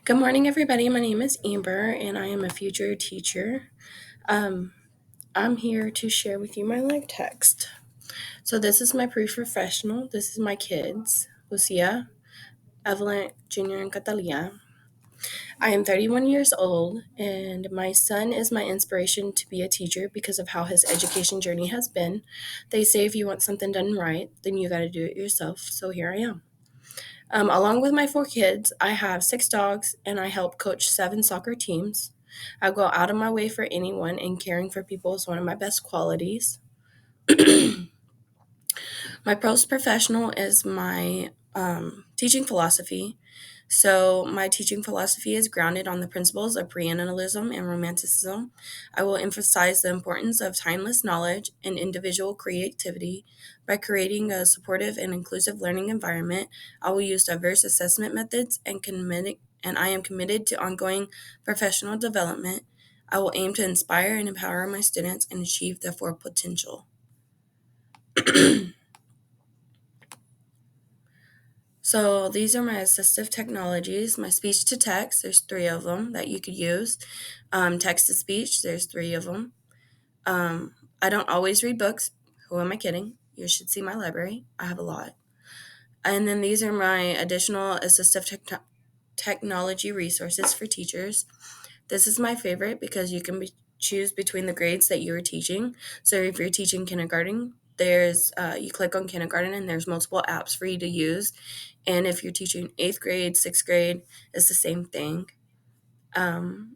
Good morning, everybody. My name is Amber, and I am a future teacher. Um, I'm here to share with you my live text. So, this is my pre-professional. This is my kids, Lucia, Evelyn, Junior, and Catalia. I am 31 years old, and my son is my inspiration to be a teacher because of how his education journey has been. They say if you want something done right, then you got to do it yourself. So, here I am. Along with my four kids, I have six dogs and I help coach seven soccer teams. I go out of my way for anyone, and caring for people is one of my best qualities. My post professional is my teaching philosophy. So, my teaching philosophy is grounded on the principles of preannalism and romanticism. I will emphasize the importance of timeless knowledge and individual creativity. By creating a supportive and inclusive learning environment, I will use diverse assessment methods and I am committed to ongoing professional development. I will aim to inspire and empower my students and achieve their full potential. So these are my assistive technologies. My speech to text, there's three of them that you could use. Text to speech, there's three of them. I don't always read books. Who am I kidding? You should see my library. I have a lot. And then these are my additional technology resources for teachers. This is my favorite because you can choose between the grades that you are teaching. So if you're teaching kindergarten, there's you click on kindergarten and there's multiple apps for you to use. And if you're teaching eighth grade, sixth grade, it's the same thing. Um,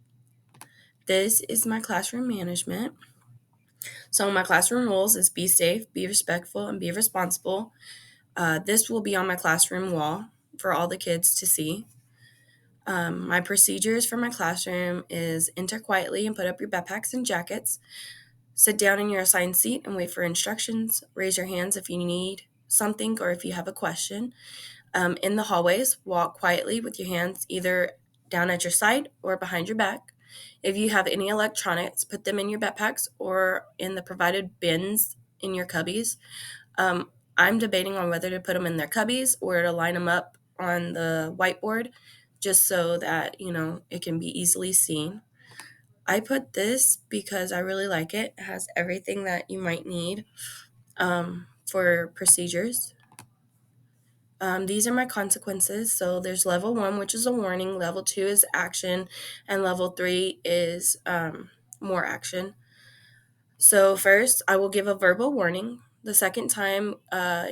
this is my classroom management. So my classroom rules is be safe, be respectful, and be responsible. This will be on my classroom wall for all the kids to see. My procedures for my classroom is enter quietly and put up your backpacks and jackets. Sit down in your assigned seat and wait for instructions. Raise your hands if you need something or if you have a question. In the hallways, walk quietly with your hands either down at your side or behind your back. If you have any electronics, put them in your backpacks or in the provided bins in your cubbies. I'm debating on whether to put them in their cubbies or to line them up on the whiteboard just so that, it can be easily seen. I put this because I really like it. It has everything that you might need for procedures. These are my consequences. So there's level one, which is a warning, level two is action, and level three is more action. So, first, I will give a verbal warning. The second time,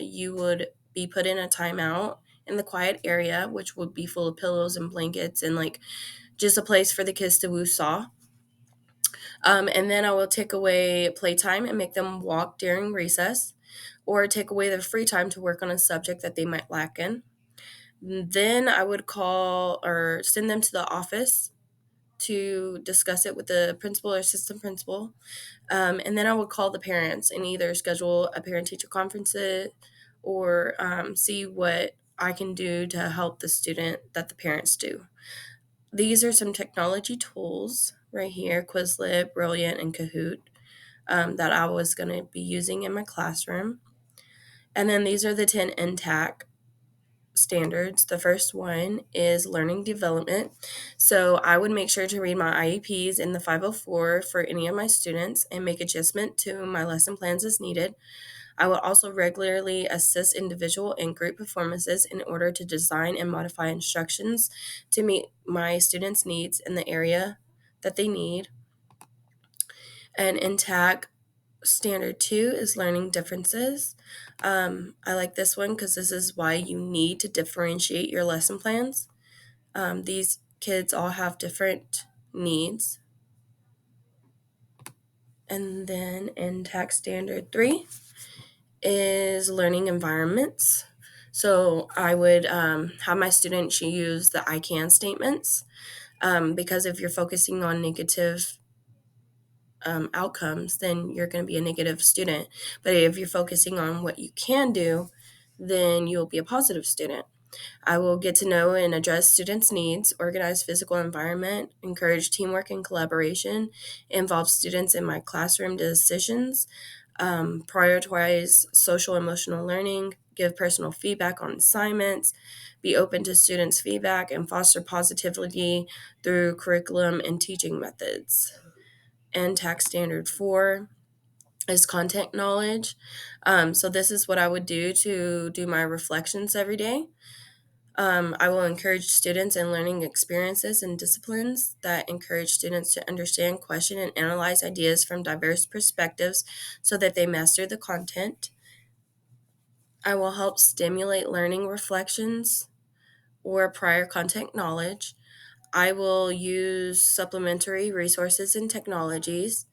you would be put in a timeout in the quiet area, which would be full of pillows and blankets and like just a place for the kids to woo-saw. And then I will take away playtime and make them walk during recess or take away their free time to work on a subject that they might lack in. Then I would call or send them to the office to discuss it with the principal or assistant principal. And then I would call the parents and either schedule a parent teacher conference or see what I can do to help the student that the parents do. These are some technology tools right here, Quizlet, Brilliant, and Kahoot, that I was going to be using in my classroom. And then these are the 10 NTAC standards. The first one is learning development. So I would make sure to read my IEPs in the 504 for any of my students and make adjustment to my lesson plans as needed. I will also regularly assist individual and group performances in order to design and modify instructions to meet my students' needs in the area that they need. And NTAC Standard 2 is learning differences. I like this one because this is why you need to differentiate your lesson plans. These kids all have different needs. And then NTAC Standard 3 is learning environments. So I would have my students use the I can statements because if you're focusing on negative outcomes, then you're going to be a negative student. But if you're focusing on what you can do, then you'll be a positive student. I will get to know and address students' needs, organize physical environment, encourage teamwork and collaboration, involve students in my classroom decisions, prioritize social emotional learning, give personal feedback on assignments, be open to students' feedback, and foster positivity through curriculum and teaching methods. NTAC Standard 4 is content knowledge. So this is what I would do to do my reflections every day. I will encourage students in learning experiences and disciplines that encourage students to understand, question, and analyze ideas from diverse perspectives so that they master the content. I will help stimulate learning reflections or prior content knowledge. I will use supplementary resources and technologies.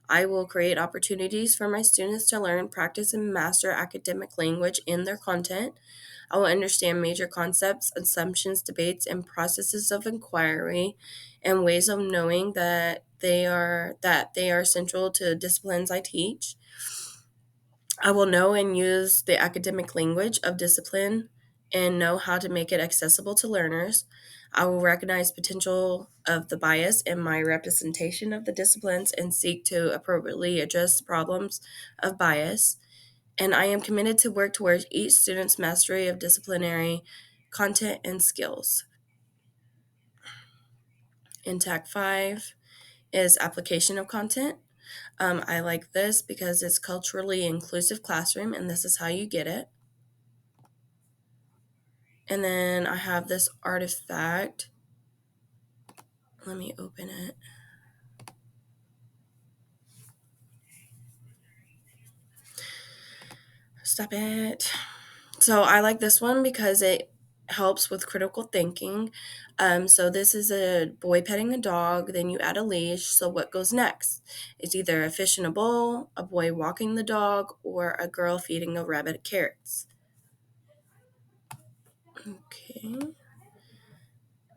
I will create opportunities for my students to learn, practice, and master academic language in their content. I will understand major concepts, assumptions, debates, and processes of inquiry and ways of knowing that they are central to disciplines I teach. I will know and use the academic language of discipline and know how to make it accessible to learners. I will recognize potential of the bias in my representation of the disciplines and seek to appropriately address problems of bias. And I am committed to work towards each student's mastery of disciplinary content and skills. NTAC 5 is application of content. I like this because it's culturally inclusive classroom, and this is how you get it. And then I have this artifact. Let me open it. Stop it. So I like this one because it helps with critical thinking. So this is a boy petting a dog, then you add a leash. So what goes next? It's either a fish in a bowl, a boy walking the dog, or a girl feeding a rabbit carrots. Okay.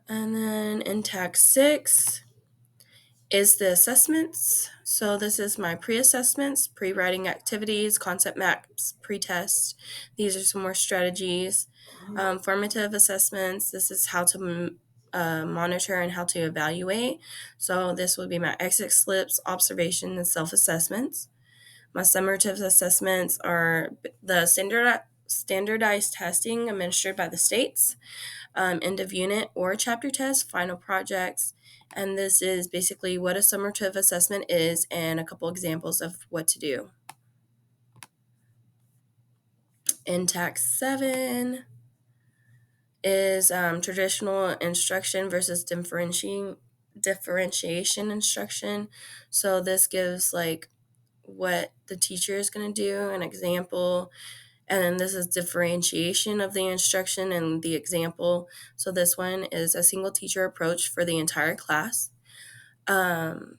And then in tag 6 is the assessments. So this is my pre-assessments, pre-writing activities, concept maps, pre-test. These are some more strategies. Formative assessments. This is how to monitor and how to evaluate. So this would be my exit slips, observation, and self-assessments. My summative assessments are the standardized testing administered by the states, end of unit or chapter test, final projects. And this is basically what a summative assessment is and a couple examples of what to do. NTAC 7 is traditional instruction versus differentiation instruction. So this gives like what the teacher is going to do, an example, and then this is differentiation of the instruction and the example. So this one is a single teacher approach for the entire class. The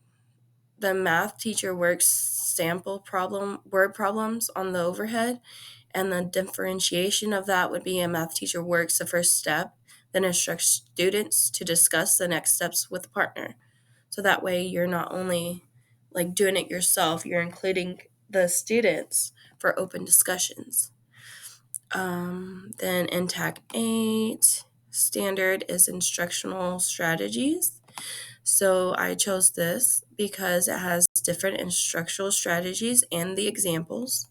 math teacher works word problems on the overhead, and the differentiation of that would be a math teacher works the first step, then instructs students to discuss the next steps with a partner. So that way you're not only like doing it yourself, you're including the students for open discussions. Then in TAC 8, standard is instructional strategies. So I chose this because it has different instructional strategies and the examples.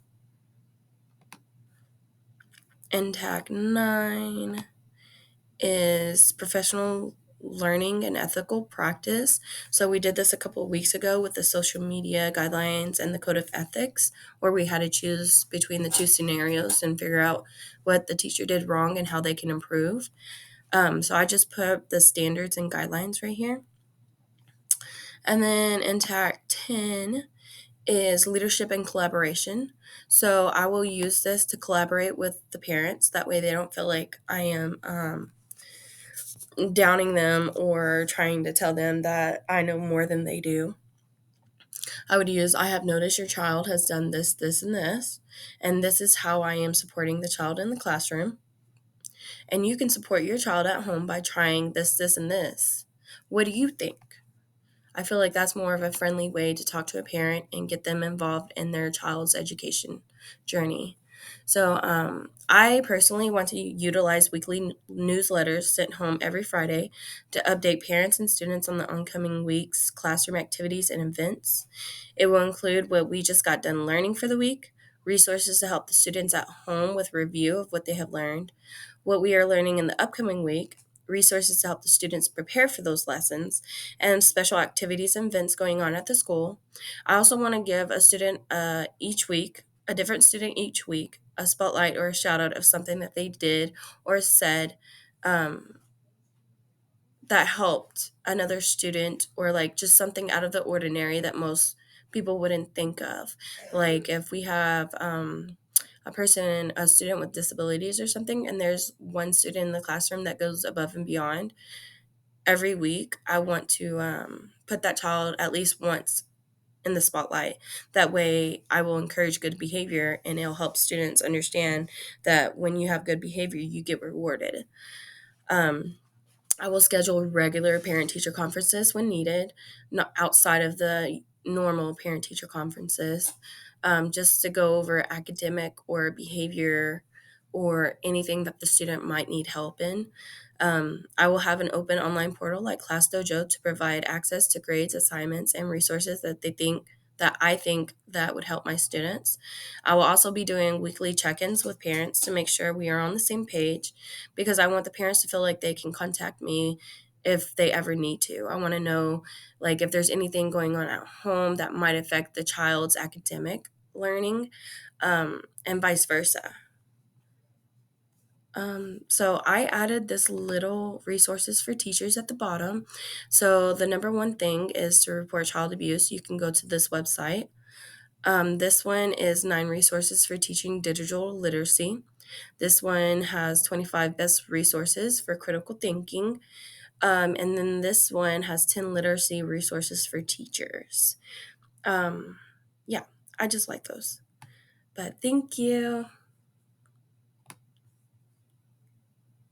NTAC 9 is professional learning and ethical practice. So we did this a couple of weeks ago with the social media guidelines and the code of ethics, where we had to choose between the two scenarios and figure out what the teacher did wrong and how they can improve. So I just put the standards and guidelines right here. And then NTAC 10 is leadership and collaboration. So I will use this to collaborate with the parents. That way they don't feel like I am downing them or trying to tell them that I know more than they do. I would use, I have noticed your child has done this, this, and this is how I am supporting the child in the classroom. And you can support your child at home by trying this, this, and this. What do you think? I feel like that's more of a friendly way to talk to a parent and get them involved in their child's education journey. So I personally want to utilize weekly newsletters sent home every Friday to update parents and students on the oncoming week's classroom activities and events. It will include what we just got done learning for the week, resources to help the students at home with review of what they have learned, what we are learning in the upcoming week, resources to help the students prepare for those lessons, and special activities and events going on at the school. I also want to give a student each week, a different student each week, a spotlight or a shout out of something that they did or said um, that helped another student, or like just something out of the ordinary that most people wouldn't think of. Like if we have a student with disabilities or something, and there's one student in the classroom that goes above and beyond every week, I want to put that child at least once in the spotlight. That way, I will encourage good behavior and it'll help students understand that when you have good behavior, you get rewarded. Um, I will schedule regular parent teacher conferences when needed, not outside of the normal parent teacher conferences, just to go over academic or behavior or anything that the student might need help in. I will have an open online portal like Class Dojo to provide access to grades, assignments, and resources that I think that would help my students. I will also be doing weekly check-ins with parents to make sure we are on the same page, because I want the parents to feel like they can contact me if they ever need to. I want to know, like, if there's anything going on at home that might affect the child's academic learning, and vice versa. So I added this little resources for teachers at the bottom. So the number one thing is to report child abuse. You can go to this website. This one is 9 resources for teaching digital literacy. This one has 25 best resources for critical thinking. And then this one has 10 literacy resources for teachers. Um, yeah, I just like those. But thank you.